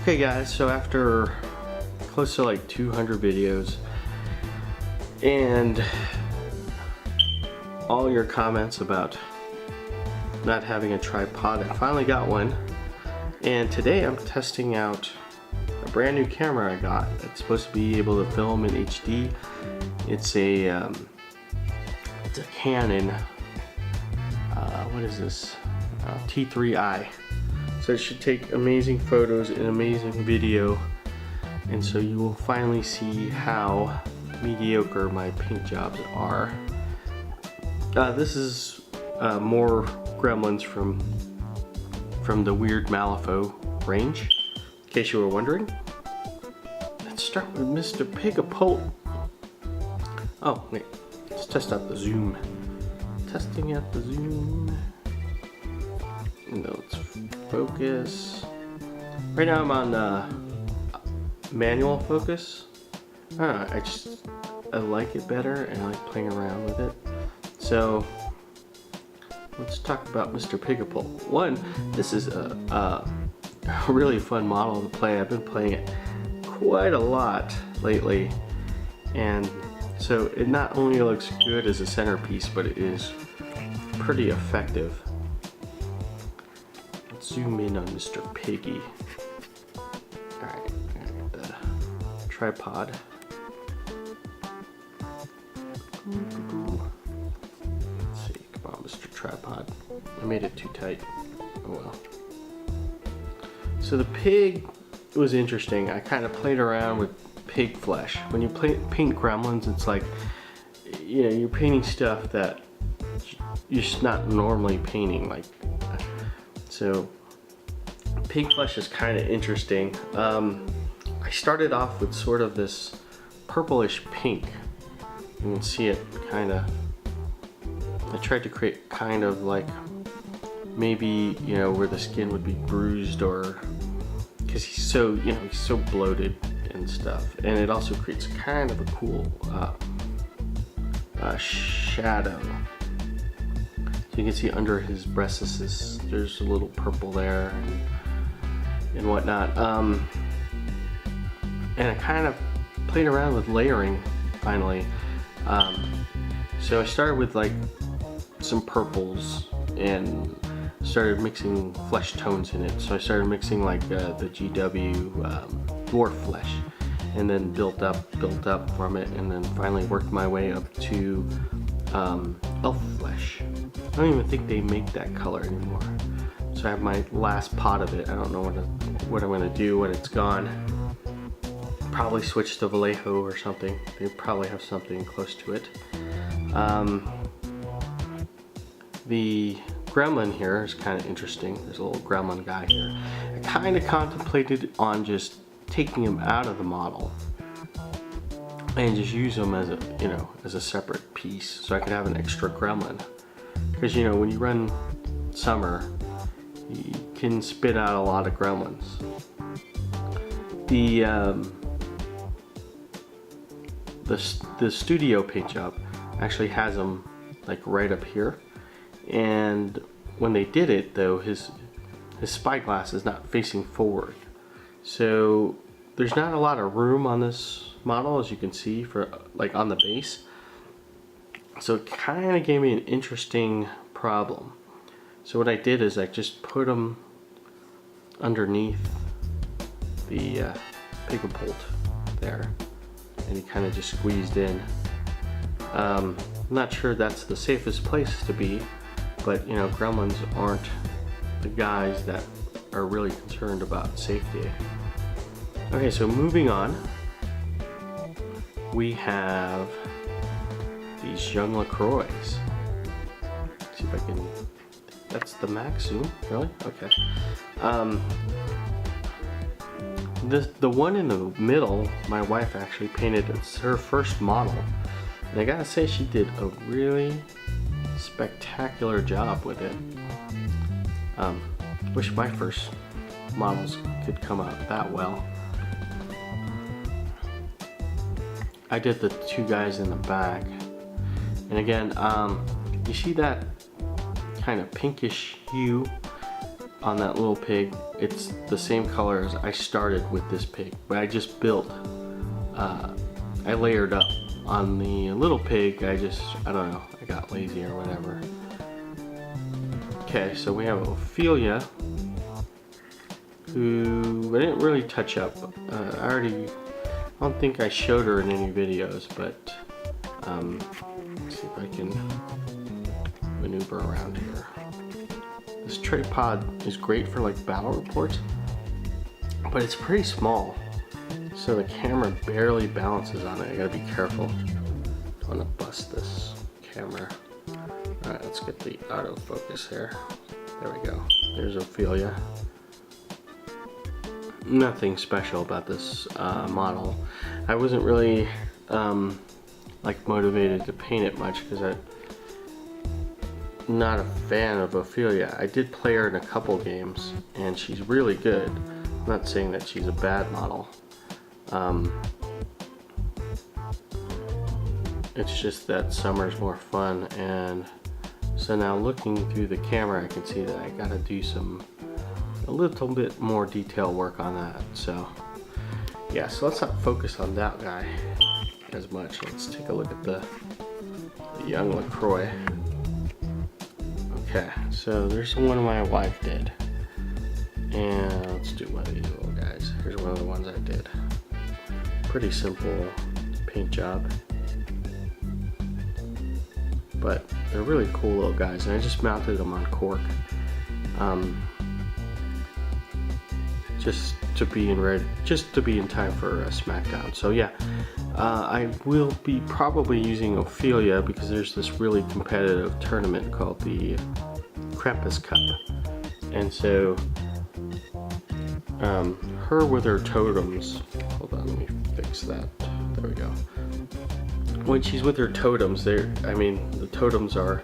Okay guys, so after close to like 200 videos and all your comments about not having a tripod, I finally got one, and today I'm testing out a brand new camera I got. It's supposed to be able to film in HD. It's a Canon, what is this, T3i. So it should take amazing photos and amazing video, and so you will finally see how mediocre my paint jobs are. This is more Gremlins from the weird Malifaux range, in case you were wondering. Let's start with Mr. Pigapult. Oh wait, let's test out the zoom. Testing out the zoom. No, let's focus. Right now I'm on manual focus. I don't know, I like it better and I like playing around with it. So let's talk about Mr. Pigapult. One, this is a really fun model to play. I've been playing it quite a lot lately, and so it not only looks good as a centerpiece, but it is pretty effective. Let's zoom in on Mr. Piggy. Alright, I got the tripod. Let's see, come on Mr. Tripod. I made it too tight. Oh well. So the pig was interesting. I kind of played around with pig flesh. When you paint Gremlins, it's like, you know, you're painting stuff that you're just not normally painting. Like, so pig flesh is kind of interesting. I started off with sort of this purplish pink. You can see it kind of, I tried to create kind of like maybe, you know, where the skin would be bruised, or because he's so, you know, he's so bloated and stuff. And it also creates kind of a cool shadow. So you can see under his breasts, there's a little purple there and whatnot. And I kind of played around with layering finally. So I started with like some purples and started mixing flesh tones in it. So I started mixing like the GW dwarf flesh, and then built up from it, and then finally worked my way up to elf flesh. I don't even think they make that color anymore. So I have my last pot of it. I don't know what I'm gonna do when it's gone. Probably switch to Vallejo or something. They probably have something close to it. The Gremlin here is kind of interesting. There's a little Gremlin guy here. I kind of contemplated on just taking him out of the model and just use him as a, you know, as a separate piece, so I could have an extra Gremlin. Because, you know, when you run summer, you can spit out a lot of Gremlins. The studio paint job actually has them like right up here, and when they did it though, his spyglass is not facing forward, so there's not a lot of room on this model, as you can see, for like on the base. So it kind of gave me an interesting problem. So what I did is I just put them underneath the Pigapult there, and he kind of just squeezed in. I'm not sure that's the safest place to be, but you know, Gremlins aren't the guys that are really concerned about safety. Okay, so moving on, we have these young LaCroix. See if I can, that's the max zoom, really? Okay. The one in the middle, my wife actually painted. It's her first model, and I gotta say she did a really spectacular job with it. Wish my first models could come out that well. I did the two guys in the back, and again, you see that kind of pinkish hue on that little pig, it's the same color as I started with this pig, but I just built, I layered up. On the little pig, I don't know, I got lazy or whatever. Okay, so we have Ophelia, who I didn't really touch up. I don't think I showed her in any videos, but let's see if I can maneuver around here. This tripod is great for like battle reports, but it's pretty small. So the camera barely balances on it. I gotta be careful. Don't want to bust this camera. Alright, let's get the autofocus here. There we go. There's Ophelia. Nothing special about this model. I wasn't really like motivated to paint it much because I'm not a fan of Ophelia. I did play her in a couple games and she's really good. I'm not saying that she's a bad model. It's just that summer's more fun, and so now looking through the camera I can see that I gotta do a little bit more detail work on that. So yeah, so let's not focus on that guy as much. Let's take a look at the young LaCroix. Okay, so there's the one my wife did, and let's do one of these little guys. Here's one of the ones I did. Pretty simple paint job, but they're really cool little guys, and I just mounted them on cork, just to be in time for SmackDown. So yeah, I will be probably using Ophelia because there's this really competitive tournament called the Krampus Cup, and so her with her totems. Hold on, let me fix that. There we go. When she's with her totems, I mean, the totems are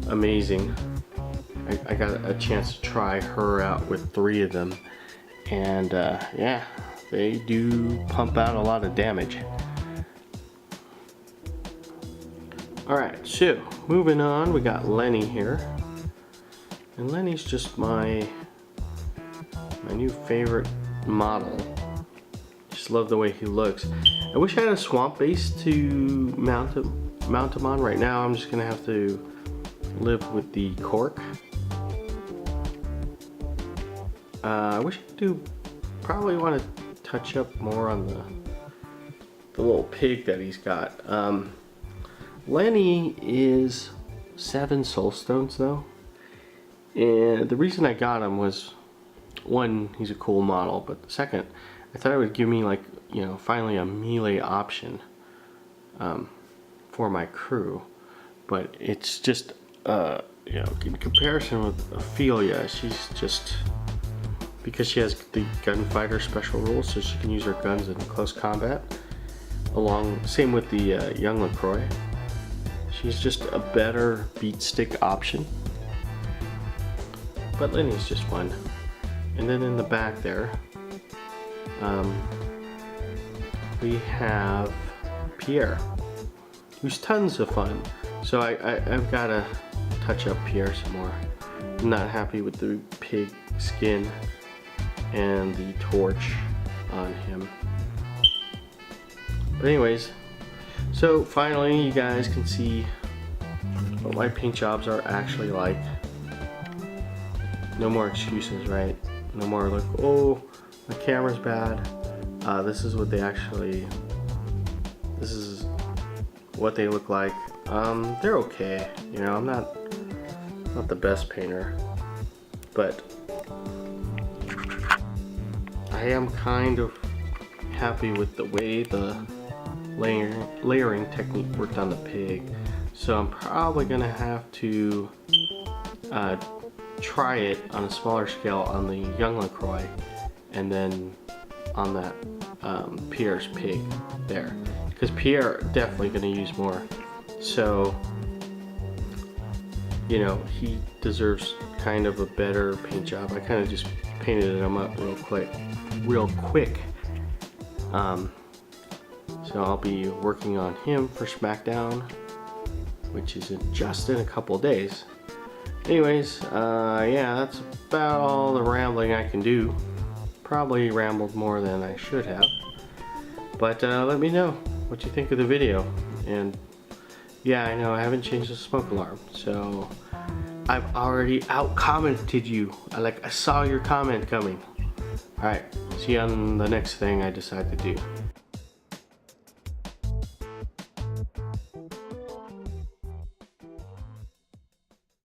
amazing. I got a chance to try her out with 3 of them, and yeah, they do pump out a lot of damage. Alright, so moving on, we got Lenny here. And Lenny's just my new favorite model. Just love the way he looks. I wish I had a swamp base to mount him on. Right now I'm just gonna have to live with the cork. I wish I do probably want to touch up more on the little pig that he's got. Lenny is 7 soul stones though, and the reason I got him was, one, he's a cool model, but second, I thought it would give me, like, you know, finally a melee option for my crew. But it's just, you know, in comparison with Ophelia, she's just, because she has the gunfighter special rules, so she can use her guns in close combat. Same with the young LaCroix. She's just a better beat stick option. But Lenny's just fun. And then in the back there, we have Pierre, who's tons of fun. So I've got to touch up Pierre some more. I'm not happy with the pig skin and the torch on him. But anyways, so finally you guys can see what my paint jobs are actually like. No more excuses, right? No more like, oh, the camera's bad. This is what they look like. They're okay. You know, I'm not the best painter, but I am kind of happy with the way the layering technique worked on the pig. So I'm probably gonna have to try it on a smaller scale on the young LaCroix, and then on that Pierre's pig there, because Pierre definitely going to use more. So, you know, he deserves kind of a better paint job. I kind of just painted him up real quick. So I'll be working on him for SmackDown, which is just in a couple of days. Anyways, yeah, that's about all the rambling I can do. Probably rambled more than I should have. But let me know what you think of the video. And yeah, I know I haven't changed the smoke alarm, so I've already out-commented you. I saw your comment coming. Alright, see you on the next thing I decide to do.